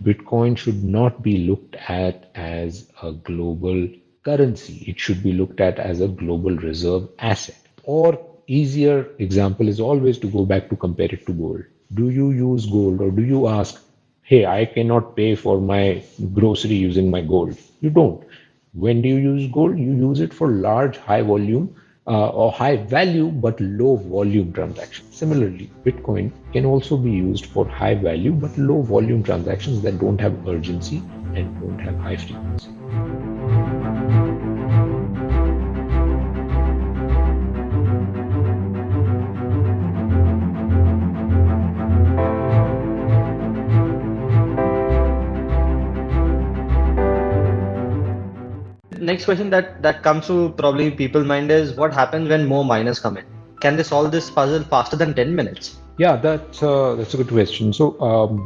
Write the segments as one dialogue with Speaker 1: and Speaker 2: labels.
Speaker 1: Bitcoin should not be looked at as a global currency. It should be looked at as a global reserve asset. Or easier example is always to go back to compare it to gold. Do you use gold or do you ask, hey, I cannot pay for my grocery using my gold? You don't. When do you use gold? You use it for large, high volume or high value but low volume transactions. Similarly, Bitcoin can also be used for high value but low volume transactions that don't have urgency and don't have high frequency.
Speaker 2: Next question that comes to probably people's mind is what happens when more miners come in? Can they solve this puzzle faster than 10 minutes?
Speaker 1: Yeah, that's a good question. So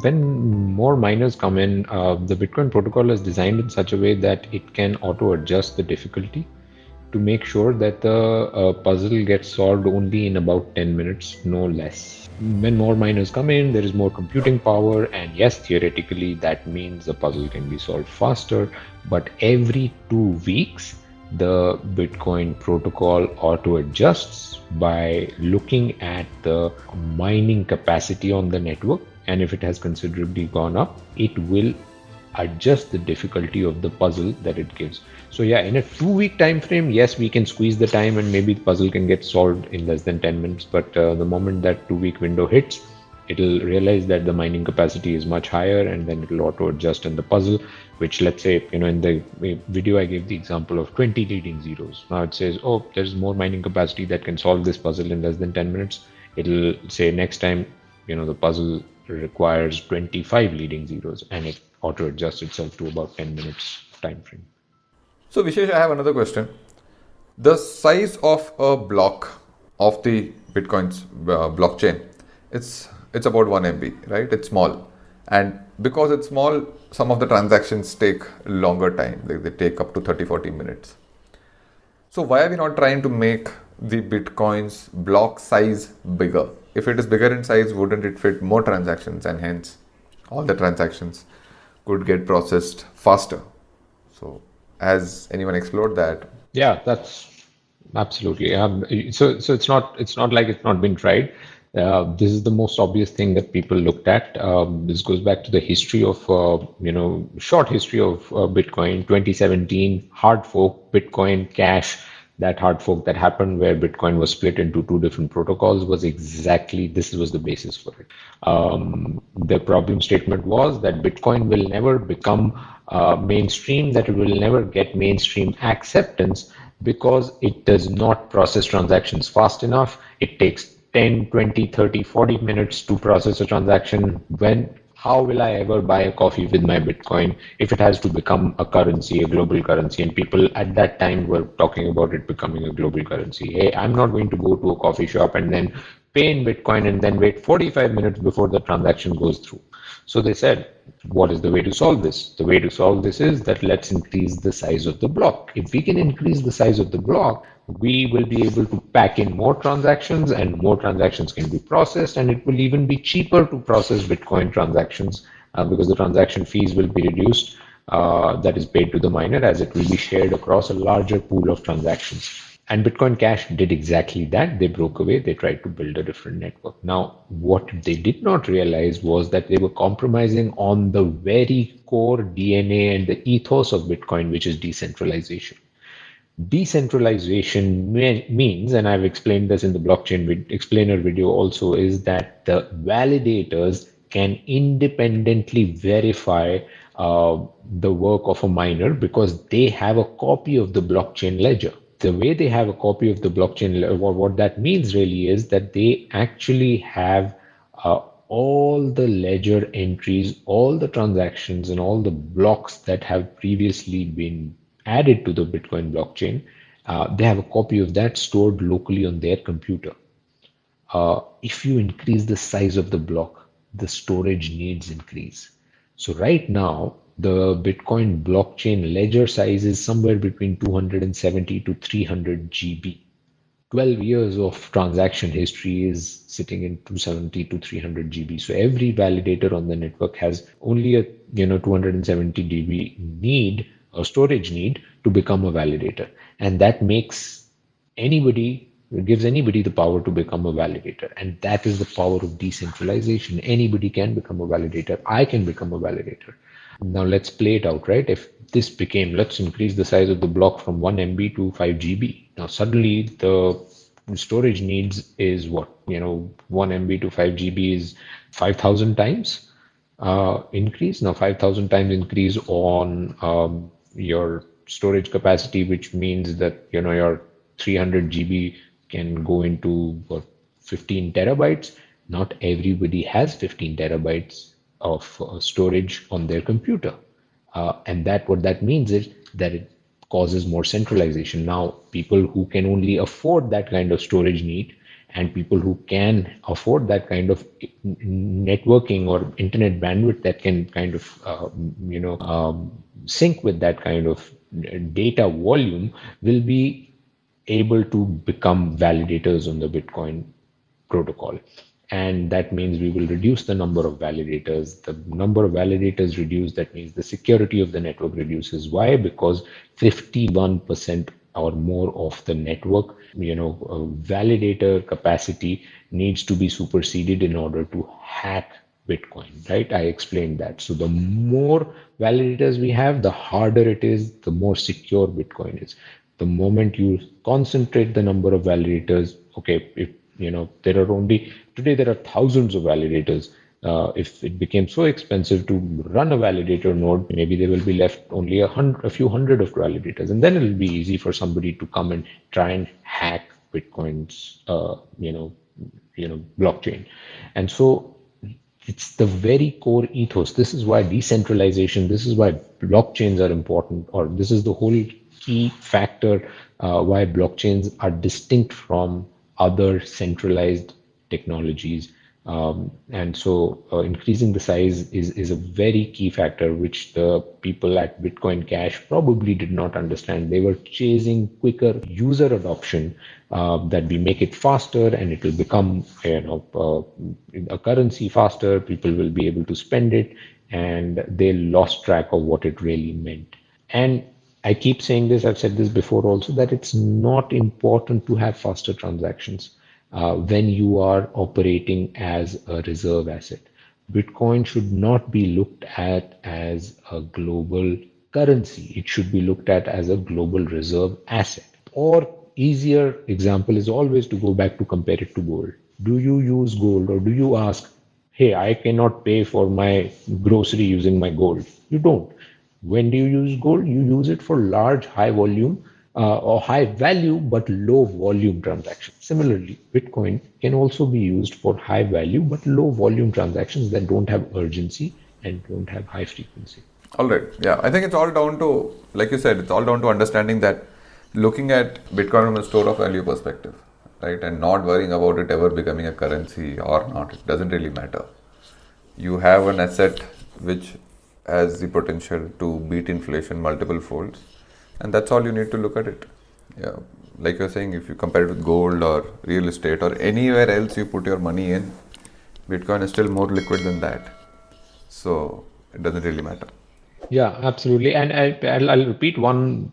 Speaker 1: when more miners come in, the Bitcoin protocol is designed in such a way that it can auto adjust the difficulty to make sure that the puzzle gets solved only in about 10 minutes, no less. When more miners come in, there is more computing power, and yes, theoretically, that means the puzzle can be solved faster. But every 2 weeks, the Bitcoin protocol auto adjusts by looking at the mining capacity on the network. And if it has considerably gone up, it will adjust the difficulty of the puzzle that it gives. So yeah, in a 2 week time frame, yes, we can squeeze the time and maybe the puzzle can get solved in less than 10 minutes. But the moment that 2 week window hits, it'll realize that the mining capacity is much higher, and then it'll auto adjust in the puzzle, which, let's say, in the video I gave the example of 20 leading zeros. Now it says, oh, there's more mining capacity that can solve this puzzle in less than 10 minutes. It'll say next time, the puzzle requires 25 leading zeros, and it auto adjusts itself to about 10 minutes time frame.
Speaker 3: So Vishesh, I have another question. The size of a block of the Bitcoin's blockchain, it's about 1 MB, right? It's small. And because it's small, some of the transactions take longer time. They take up to 30-40 minutes. So why are we not trying to make the Bitcoin's block size bigger? If it is bigger in size, wouldn't it fit more transactions, and hence all the transactions could get processed faster? So has anyone explored that?
Speaker 1: Yeah, that's absolutely. So it's not like it's not been tried. This is the most obvious thing that people looked at. This goes back to the history of short history of Bitcoin. 2017 hard fork Bitcoin Cash. That hard fork that happened where Bitcoin was split into two different protocols was exactly this was the basis for it. The problem statement was that Bitcoin will never become mainstream, that it will never get mainstream acceptance because it does not process transactions fast enough. It takes 10, 20, 30, 40 minutes to process a transaction. How will I ever buy a coffee with my Bitcoin if it has to become a currency, a global currency? And people at that time were talking about it becoming a global currency. Hey, I'm not going to go to a coffee shop and then pay in Bitcoin and then wait 45 minutes before the transaction goes through. So they said, what is the way to solve this? The way to solve this is that let's increase the size of the block. If we can increase the size of the block, we will be able to pack in more transactions, and more transactions can be processed, and it will even be cheaper to process Bitcoin transactions because the transaction fees will be reduced that is paid to the miner, as it will be shared across a larger pool of transactions. And Bitcoin Cash did exactly that. They broke away. They tried to build a different network. Now, what they did not realize was that they were compromising on the very core DNA and the ethos of Bitcoin, which is decentralization. Decentralization means, and I've explained this in the blockchain explainer video also, is that the validators can independently verify the work of a miner because they have a copy of the blockchain ledger. The way they have a copy of the blockchain ledger, what that means really is that they actually have all the ledger entries, all the transactions, and all the blocks that have previously been added to the Bitcoin blockchain. They have a copy of that stored locally on their computer. If you increase the size of the block, the storage needs increase. So right now, the Bitcoin blockchain ledger size is somewhere between 270 to 300 GB. 12 years of transaction history is sitting in 270 to 300 GB. So every validator on the network has only a 270 GB need or storage need to become a validator, and that makes anybody it gives anybody the power to become a validator, and that is the power of decentralization. Anybody can become a validator. I can become a validator. Now let's play it out, right? If this became, let's increase the size of the block from 1 MB to 5 GB. Now suddenly the storage needs is what? 1 MB to 5 GB is 5,000 times increase. Now 5,000 times increase on your storage capacity, which means that your 300 GB can go into what, 15 terabytes. Not everybody has 15 terabytes of storage on their computer. And that what that means is that it causes more centralization. Now, people who can only afford that kind of storage need and people who can afford that kind of networking or internet bandwidth that can kind of sync with that kind of data volume will be able to become validators on the Bitcoin protocol. And that means we will reduce the number of validators. The number of validators reduced, that means the security of the network reduces. Why? Because 51% or more of the network, validator capacity needs to be superseded in order to hack Bitcoin, right? I explained that. So the more validators we have, the harder it is, the more secure Bitcoin is. The moment you concentrate the number of validators, okay, if there are only today there are thousands of validators. If it became so expensive to run a validator node, maybe there will be left only a few hundred of validators, and then it will be easy for somebody to come and try and hack Bitcoin's blockchain. And so it's the very core ethos. This is why decentralization, this is why blockchains are important, or this is the whole key factor why blockchains are distinct from other centralized technologies. And so increasing the size is a very key factor, which the people at Bitcoin Cash probably did not understand. They were chasing quicker user adoption, that we make it faster and it will become a currency faster. People will be able to spend it, and they lost track of what it really meant. And I keep saying this, I've said this before also, that it's not important to have faster transactions when you are operating as a reserve asset. Bitcoin should not be looked at as a global currency. It should be looked at as a global reserve asset. Or easier example is always to go back to compare it to gold. Do you use gold, or do you ask, hey, I cannot pay for my grocery using my gold? You don't. When do you use gold? You use it for large, high volume or high value but low volume transactions. Similarly, Bitcoin can also be used for high value but low volume transactions that don't have urgency and don't have high frequency.
Speaker 3: All right. Yeah, I think it's all down to, like you said, it's all down to understanding that, looking at Bitcoin from a store of value perspective, right, and not worrying about it ever becoming a currency or not. It doesn't really matter. You have an asset which has the potential to beat inflation multiple folds, and that's all you need to look at it. Yeah, like you're saying, if you compare it with gold or real estate or anywhere else you put your money in, Bitcoin is still more liquid than that, so it doesn't really matter.
Speaker 1: Yeah, absolutely. And I'll repeat one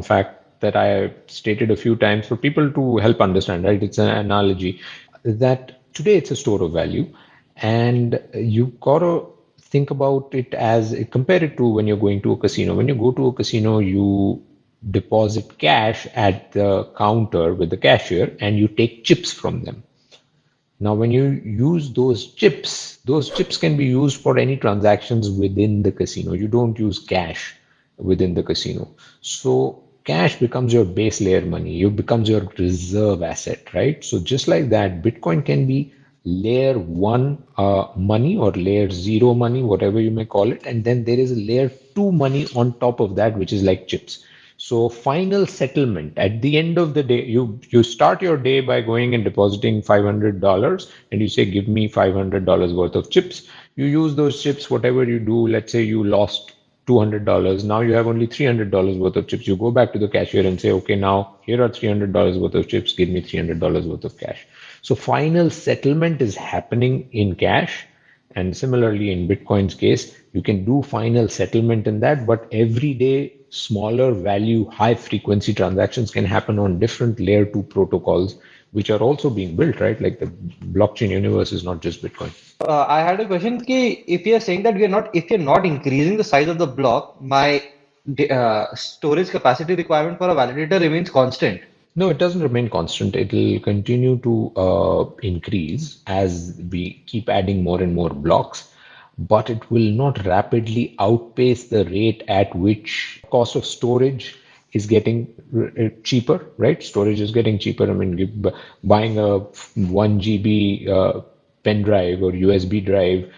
Speaker 1: fact that I stated a few times for people to help understand, right? It's an analogy that today it's a store of value, and you gotta think about it as, compare it to when you're going to a casino. When you go to a casino, you deposit cash at the counter with the cashier and you take chips from them. Now, when you use those chips can be used for any transactions within the casino. You don't use cash within the casino. So cash becomes your base layer money. It becomes your reserve asset, right? So just like that, Bitcoin can be layer one money or layer zero money, whatever you may call it. And then there is a layer two money on top of that, which is like chips. So final settlement at the end of the day, you start your day by going and depositing $500, and you say, give me $500 worth of chips. You use those chips, whatever you do. Let's say you lost $200. Now you have only $300 worth of chips. You go back to the cashier and say, okay, now here are $300 worth of chips. Give me $300 worth of cash. So final settlement is happening in cash. And similarly, in Bitcoin's case, you can do final settlement in that, but every day, smaller value, high frequency transactions can happen on different layer 2 protocols, which are also being built, right? Like the blockchain universe is not just Bitcoin.
Speaker 2: I had a question ki if you're saying that if you're not increasing the size of the block, my storage capacity requirement for a validator remains constant.
Speaker 1: No, it doesn't remain constant. It will continue to increase as we keep adding more and more blocks, but it will not rapidly outpace the rate at which cost of storage is getting cheaper, right? Storage is getting cheaper. I mean, buying a 1 GB pen drive or USB drive,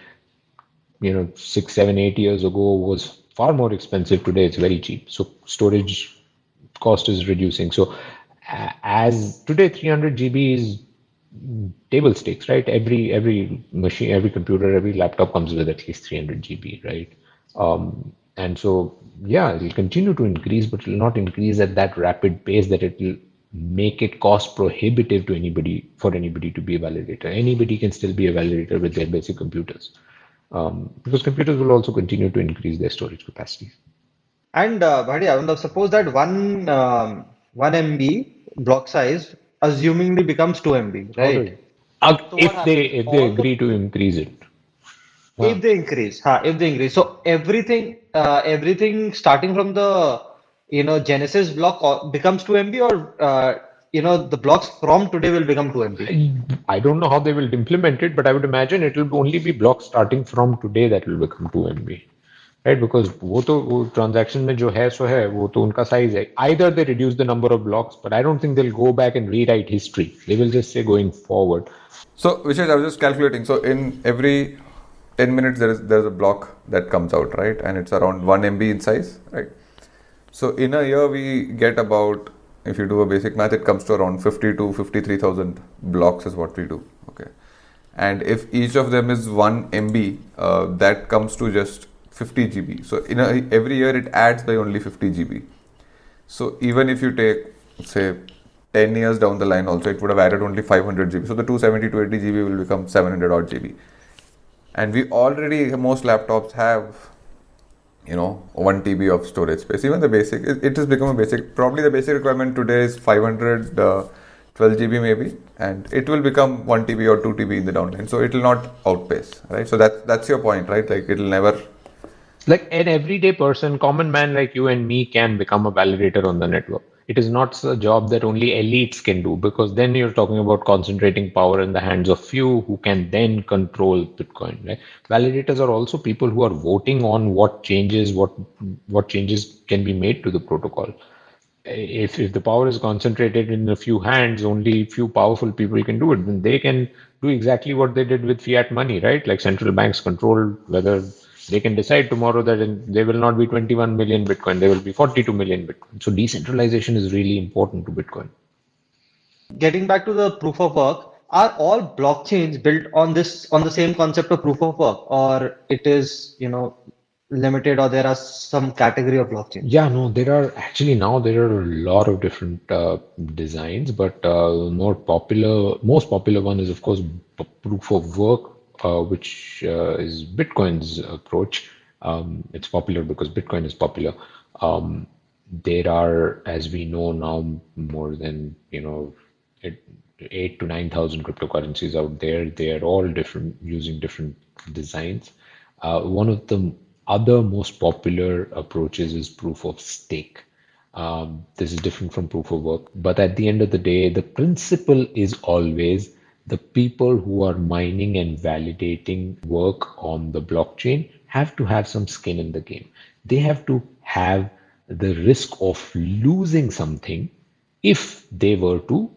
Speaker 1: 6, 7, 8 years ago was far more expensive. Today, it's very cheap. So storage cost is reducing. So as today 300 GB is table stakes, right? Every machine, every computer, every laptop comes with at least 300 GB, right? And so yeah, it will continue to increase, but it will not increase at that rapid pace that it will make it cost prohibitive to anybody to be a validator. Anybody can still be a validator with their basic computers, because computers will also continue to increase their storage capacities.
Speaker 2: And Bhadi, I wonder, suppose that 1 MB block size assumingly becomes 2 MB,
Speaker 1: How does
Speaker 2: right? So what
Speaker 1: if they
Speaker 2: happens?
Speaker 1: if they
Speaker 2: All the
Speaker 1: agree to increase it?
Speaker 2: if they increase, if they increase, so everything starting from the Genesis block becomes 2 MB, or the blocks from today will become 2 MB.
Speaker 1: I don't know how they will implement it, but I would imagine it will only be blocks starting from today that will become 2 MB, right? Because वो transaction में जो है सो है वो तो उनका size है. Either they reduce the number of blocks, but I don't think they'll go back and rewrite history. They will just say going forward.
Speaker 3: So, Vishesh, I was just calculating. So, in every 10 minutes, there's a block that comes out, right? And it's around 1 MB in size, right? So, in a year, we get about, if you do a basic math, it comes to around 50 to 53,000 blocks is what we do, okay? And if each of them is 1 MB, that comes to just 50 GB. So, every year, it adds by only 50 GB. So, even if you take, say, 10 years down the line also, it would have added only 500 GB. So the 270 to 80 GB will become 700 odd GB. And we already, most laptops have, 1 TB of storage space. Even the basic, it has become a basic, probably the basic requirement today is 512 GB maybe. And it will become 1 TB or 2 TB in the downline. So it will not outpace, right? So that's your point, right? Like it will never.
Speaker 1: Like an everyday person, common man like you and me can become a validator on the network. It is not a job that only elites can do, because then you're talking about concentrating power in the hands of few who can then control Bitcoin, right? Validators are also people who are voting on what changes can be made to the protocol. If the power is concentrated in a few hands, only few powerful people can do it, then they can do exactly what they did with fiat money, right? Like central banks control whether they can decide tomorrow that there will not be 21 million Bitcoin, there will be 42 million Bitcoin. So decentralization is really important to Bitcoin.
Speaker 2: Getting back to the proof of work, are all blockchains built on the same concept of proof of work, or it is limited, or there are some category of blockchains?
Speaker 1: Yeah, no, there are a lot of different designs, but most popular one is of course proof of work, which is Bitcoin's approach. It's popular because Bitcoin is popular. There are, as we know now, more than 8 to 9,000 cryptocurrencies out there. They are all different, using different designs. One of the other most popular approaches is proof of stake. This is different from proof of work, but at the end of the day, the principle is always the people who are mining and validating work on the blockchain have to have some skin in the game. They have to have the risk of losing something if they were to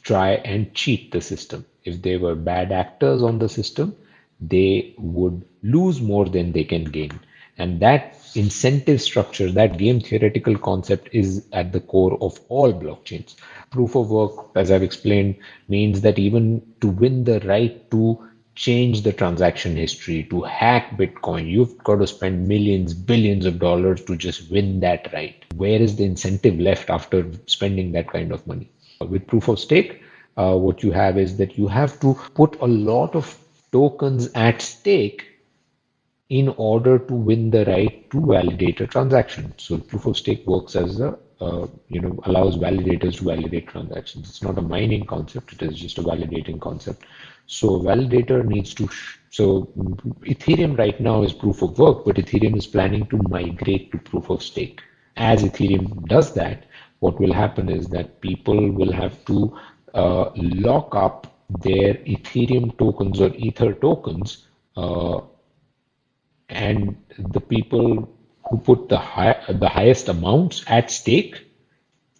Speaker 1: try and cheat the system. If they were bad actors on the system, they would lose more than they can gain. And that incentive structure, that game theoretical concept is at the core of all blockchains. Proof of work, as I've explained, means that even to win the right to change the transaction history, to hack Bitcoin, you've got to spend millions, billions of dollars to just win that right. Where is the incentive left after spending that kind of money? With proof of stake, what you have is that you have to put a lot of tokens at stake in order to win the right to validate a transaction. So proof of stake works as a allows validators to validate transactions. It's not a mining concept; it is just a validating concept. So validator needs to. So Ethereum right now is proof of work, but Ethereum is planning to migrate to proof of stake. As Ethereum does that, what will happen is that people will have to lock up their Ethereum tokens or Ether tokens, and the people who put the highest amounts at stake,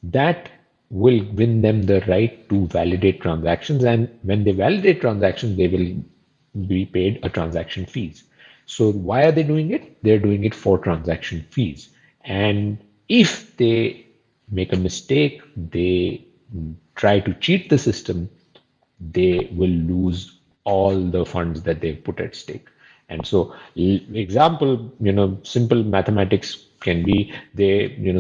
Speaker 1: that will win them the right to validate transactions. And when they validate transactions, they will be paid a transaction fees. So why are they doing it? They're doing it for transaction fees. And if they make a mistake, they try to cheat the system, they will lose all the funds that they've put at stake. And so, example, simple mathematics can be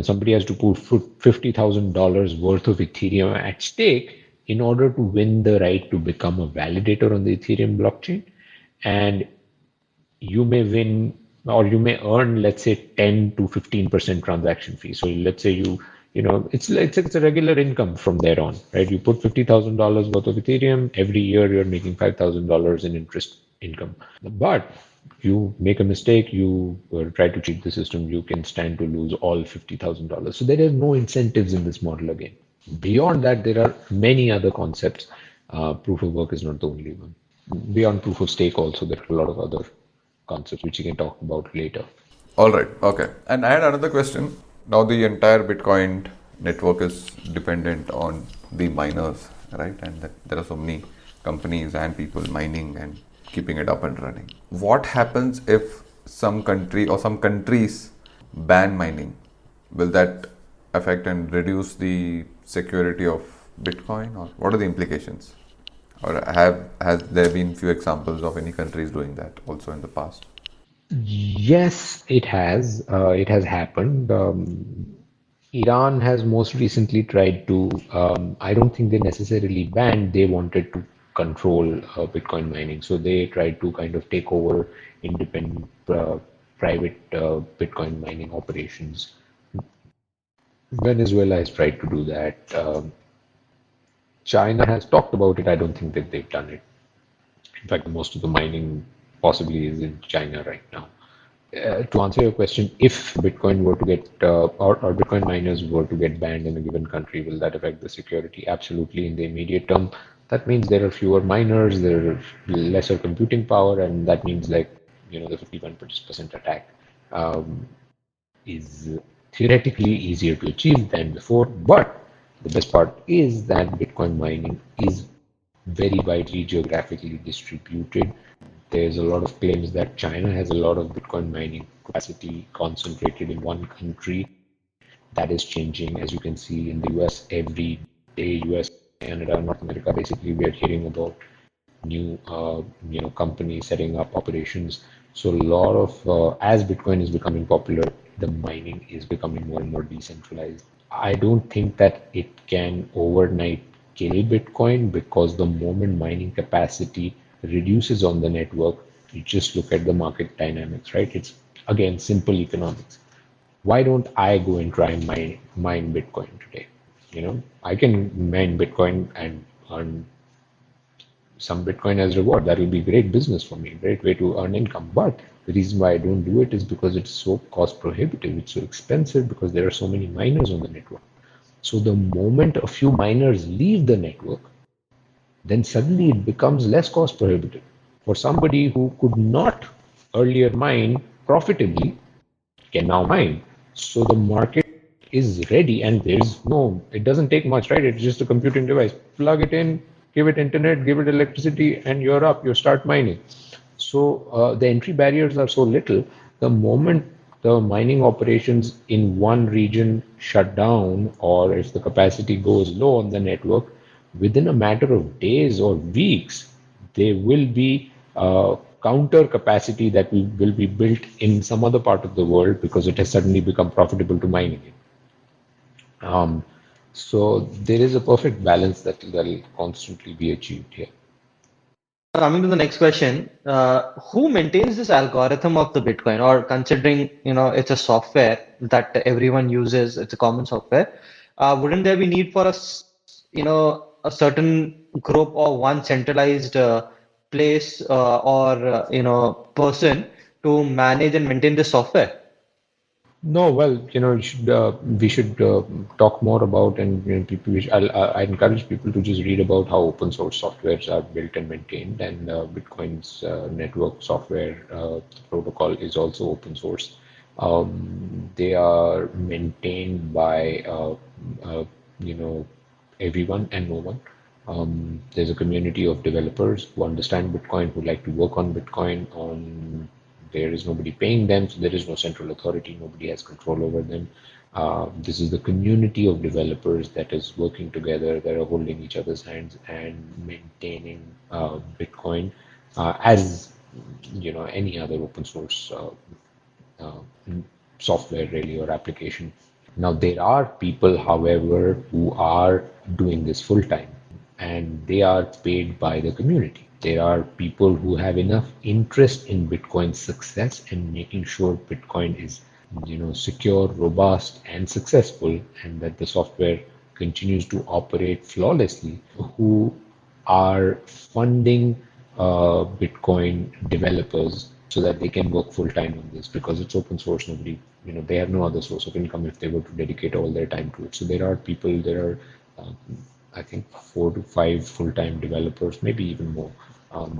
Speaker 1: somebody has to put $50,000 worth of Ethereum at stake in order to win the right to become a validator on the Ethereum blockchain. And you may win or you may earn, let's say, 10 to 15% transaction fee. So let's say it's a regular income from there on, right? You put $50,000 worth of Ethereum, every year you're making $5,000 in interest income. But you make a mistake, you try to cheat the system, you can stand to lose all $50,000. So there are no incentives in this model again. Beyond that, there are many other concepts. Proof of work is not the only one. Beyond proof of stake, also, there are a lot of other concepts which you can talk about later.
Speaker 3: All right. Okay. And I had another question. Now the entire Bitcoin network is dependent on the miners, right? And there are so many companies and people mining and keeping it up and running. What happens if some country or some countries ban mining? Will that affect and reduce the security of Bitcoin, or what are the implications? Or has there been few examples of any countries doing that also in the past?
Speaker 1: Yes, it has. It has happened. Iran has most recently tried to, I don't think they necessarily banned, they wanted to control Bitcoin mining. So they tried to kind of take over independent private Bitcoin mining operations. Venezuela has tried to do that. China has talked about it. I don't think that they've done it. In fact, most of the mining possibly is in China right now. To answer your question, if Bitcoin were to get or Bitcoin miners were to get banned in a given country, will that affect the security? Absolutely. In the immediate term, that means there are fewer miners, there are lesser computing power, and that means the 51% attack is theoretically easier to achieve than before. But the best part is that Bitcoin mining is very widely geographically distributed. There's a lot of claims that China has a lot of Bitcoin mining capacity concentrated in one country. That is changing, as you can see in the US every day. US, Canada, North America, basically we are hearing about new companies setting up operations. So a lot of as Bitcoin is becoming popular, the mining is becoming more and more decentralized. I don't think that it can overnight kill Bitcoin, because the moment mining capacity reduces on the network, you just look at the market dynamics, right? It's again simple economics. Why don't I go and try and mine Bitcoin today? I can mine Bitcoin and earn some Bitcoin as reward. That will be great business for me, great way to earn income. But the reason why I don't do it is because it's so cost prohibitive, it's so expensive, because there are so many miners on the network. So the moment a few miners leave the network, then suddenly it becomes less cost prohibitive. For somebody who could not earlier mine profitably, can now mine. So the market is ready, and it doesn't take much, right? It's just a computing device. Plug it in, give it internet, give it electricity, and you're up, you start mining. So the entry barriers are so little. The moment the mining operations in one region shut down, or if the capacity goes low on the network, within a matter of days or weeks, they will be counter capacity that will be built in some other part of the world because it has suddenly become profitable to mine again. So there is a perfect balance that will constantly be achieved here.
Speaker 2: Coming to the next question, who maintains this algorithm of the Bitcoin? Or considering, it's a software that everyone uses, it's a common software, wouldn't there be need for a certain group or one centralized place or person to manage and maintain this software?
Speaker 1: No, well, we should talk more about, and people. I encourage people to just read about how open source softwares are built and maintained, and Bitcoin's network software protocol is also open source. They are maintained by you know everyone and no one. There's a community of developers who understand Bitcoin, who like to work on Bitcoin. There is nobody paying them, so there is no central authority. Nobody has control over them. This is the community of developers that is working together, that are holding each other's hands and maintaining Bitcoin as any other open source uh, software really or application. Now, there are people, however, who are doing this full time and they are paid by the community. There are people who have enough interest in Bitcoin's success and making sure Bitcoin is, secure, robust, and successful, and that the software continues to operate flawlessly, who are funding Bitcoin developers so that they can work full time on this because it's open source. Nobody, they have no other source of income if they were to dedicate all their time to it. So there are, um, I think, 4 to 5 full time developers, maybe even more,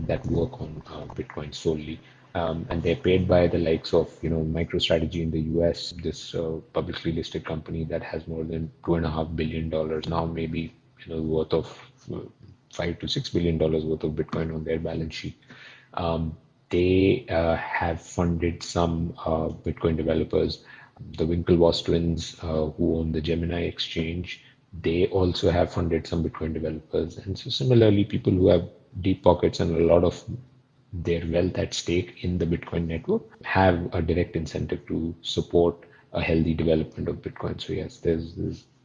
Speaker 1: that work on Bitcoin solely. And they're paid by the likes of, MicroStrategy in the US, this publicly listed company that has more than $2.5 billion now, maybe, worth of uh, $5 to $6 billion worth of Bitcoin on their balance sheet. They have funded some Bitcoin developers. The Winklevoss twins, who own the Gemini exchange, they also have funded some Bitcoin developers. And so, similarly, people who have deep pockets and a lot of their wealth at stake in the Bitcoin network have a direct incentive to support a healthy development of Bitcoin. So, yes, there's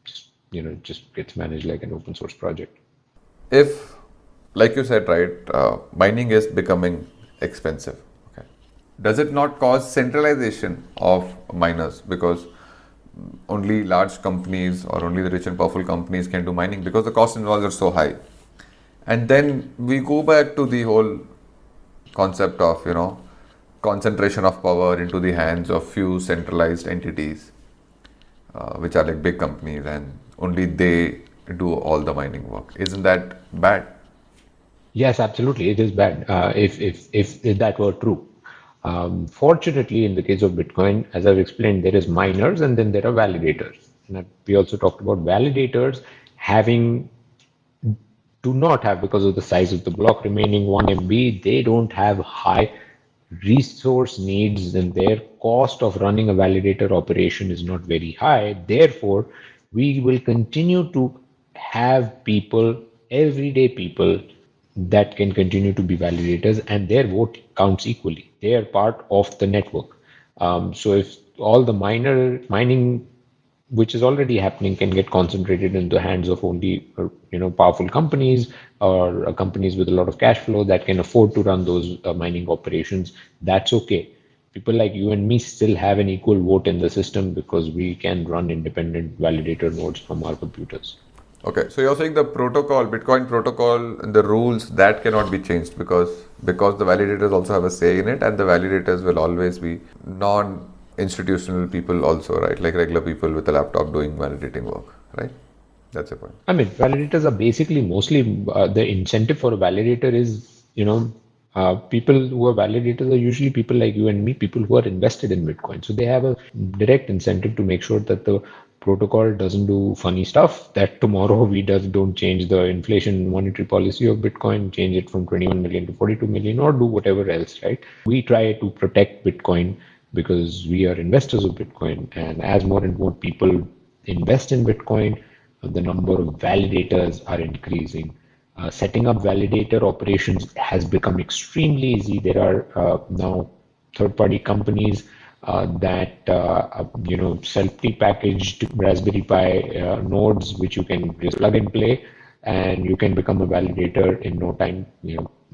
Speaker 1: just, just gets managed like an open source project.
Speaker 3: If, like you said, right, mining is becoming expensive, okay, does it not cause centralization of miners because only large companies or only the rich and powerful companies can do mining because the cost involved are so high? And then we go back to the whole concept of, concentration of power into the hands of few centralized entities, which are like big companies, and only they do all the mining work. Isn't that bad?
Speaker 1: Yes, absolutely. It is bad if that were true. Fortunately, in the case of Bitcoin, as I've explained, there is miners and then there are validators. And we also talked about validators having do not have, because of the size of the block remaining 1 MB, they don't have high resource needs and their cost of running a validator operation is not very high. Therefore, we will continue to have people, everyday people, that can continue to be validators and their vote counts equally. They are part of the network. So if all the mining which is already happening can get concentrated in the hands of only powerful companies or companies with a lot of cash flow that can afford to run those mining operations, that's okay. People like you and me still have an equal vote in the system because we can run independent validator nodes from our computers.
Speaker 3: Okay, so you're saying the protocol, Bitcoin protocol, and the rules that cannot be changed because the validators also have a say in it, and the validators will always be non-institutional people also, right? Like regular people with a laptop doing validating work, right? That's the point.
Speaker 1: I mean, validators are basically mostly the incentive for a validator is, people who are validators are usually people like you and me, people who are invested in Bitcoin. So they have a direct incentive to make sure that the protocol doesn't do funny stuff, that tomorrow we don't change the inflation monetary policy of Bitcoin, change it from 21 million to 42 million, or do whatever else, right? We try to protect Bitcoin because we are investors of Bitcoin. And as more and more people invest in Bitcoin, the number of validators are increasing. Setting up validator operations has become extremely easy. There are now third-party companies that sell pre-packaged Raspberry Pi nodes, which you can just plug and play, and you can become a validator in no time.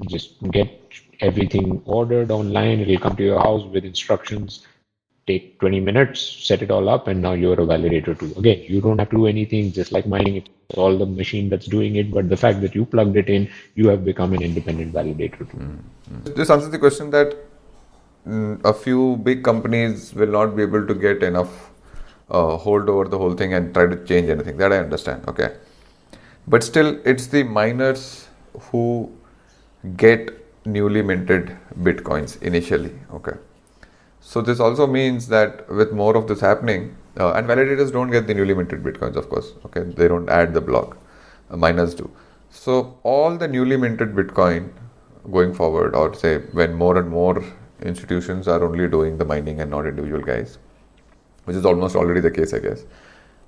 Speaker 1: Just get everything ordered online. It'll come to your house with instructions. Take 20 minutes, set it all up, and now you're a validator too. Again, you don't have to do anything, just like mining, it's all the machine that's doing it. But the fact that you plugged it in, you have become an independent validator too.
Speaker 3: This answers the question that a few big companies will not be able to get enough hold over the whole thing and try to change anything. That I understand. Okay. But still, it's the miners who get newly minted bitcoins initially. Okay. So this also means that with more of this happening, and validators don't get the newly minted bitcoins, of course. Okay, they don't add the block. Miners do. So all the newly minted bitcoin going forward, or say when more and more institutions are only doing the mining and not individual guys, which is almost already the case, I guess.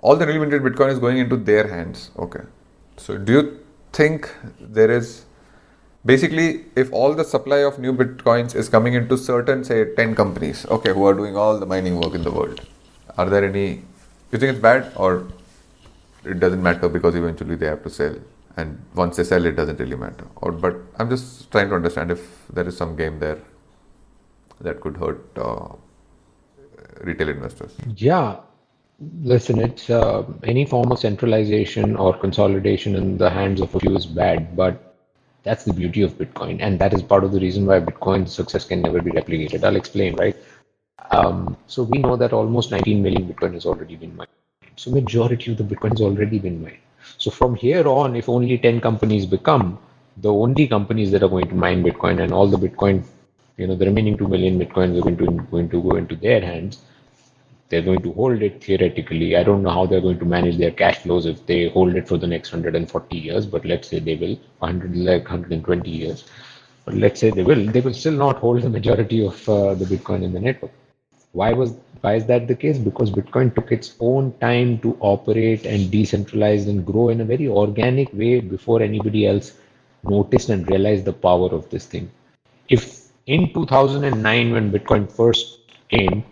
Speaker 3: All the newly minted bitcoin is going into their hands. Okay. So do you think there is basically, if all the supply of new bitcoins is coming into certain, say, 10 companies, okay, who are doing all the mining work in the world, are there any, you think it's bad, or it doesn't matter because eventually they have to sell, and once they sell, it doesn't really matter? Or, but I'm just trying to understand if there is some game there that could hurt retail investors.
Speaker 1: Yeah, listen, it's any form of centralization or consolidation in the hands of a few is bad, but that's the beauty of Bitcoin, and that is part of the reason why Bitcoin's success can never be replicated. I'll explain, right? So we know that almost 19 million Bitcoin has already been mined. So majority of the Bitcoin has already been mined. So from here on, if only 10 companies become the only companies that are going to mine Bitcoin, and all the Bitcoin, the remaining 2 million Bitcoins are going to go into their hands, they're going to hold it theoretically. I don't know how they're going to manage their cash flows if they hold it for the next 140 years, but let's say they will, 120 years. But let's say they will still not hold the majority of the Bitcoin in the network. Why is that the case? Because Bitcoin took its own time to operate and decentralize and grow in a very organic way before anybody else noticed and realized the power of this thing. If in 2009, when Bitcoin first came,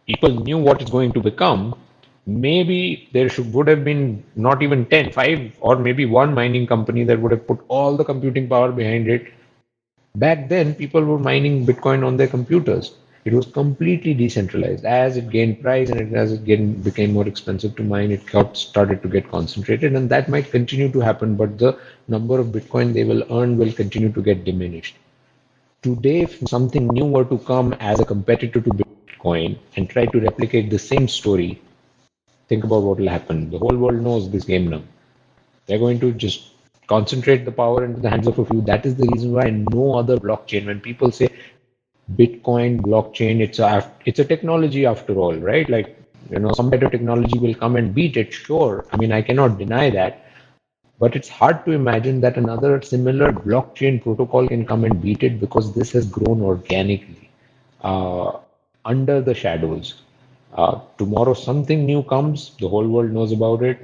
Speaker 1: people knew what it's going to become, maybe there would have been not even 10, 5, or maybe one mining company that would have put all the computing power behind it. Back then, people were mining Bitcoin on their computers. It was completely decentralized. As it gained price and as it became more expensive to mine, it started to get concentrated, and that might continue to happen, but the number of Bitcoin they will earn will continue to get diminished. Today, if something new were to come as a competitor to Bitcoin and try to replicate the same story, think about what will happen. The whole world knows this game now. They're going to just concentrate the power into the hands of a few. That is the reason why no other blockchain, when people say Bitcoin blockchain, it's a technology after all, right? Like, some better technology will come and beat it, sure. I mean, I cannot deny that. But it's hard to imagine that another similar blockchain protocol can come and beat it, because this has grown organically under the shadows. Tomorrow something new comes, the whole world knows about it.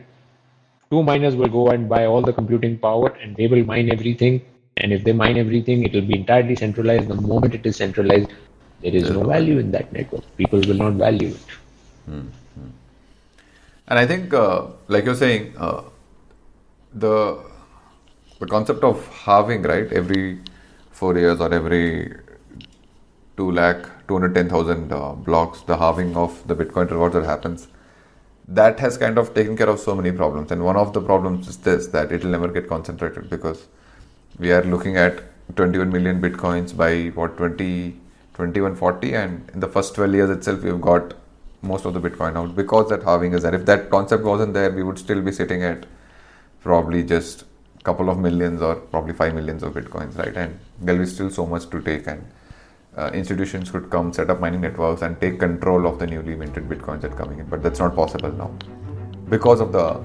Speaker 1: Two miners will go and buy all the computing power, and they will mine everything. And if they mine everything, it will be entirely centralized. The moment it is centralized, there is no value in that network. People will not value it.
Speaker 3: And I think, like you're saying, the concept of halving, right, every 4 years or every 210,000 blocks, the halving of the Bitcoin rewards that happens, that has kind of taken care of so many problems. And one of the problems is this, that it will never get concentrated, because we are looking at 21 million Bitcoins by 2140, and in the first 12 years itself, we've got most of the Bitcoin out, because that halving is there. If that concept wasn't there, we would still be sitting at probably just a couple of millions or probably 5 millions of Bitcoins, right? And there'll be still so much to take, and institutions could come, set up mining networks and take control of the newly minted Bitcoins that are coming in. But that's not possible now because of the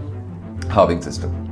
Speaker 3: halving system.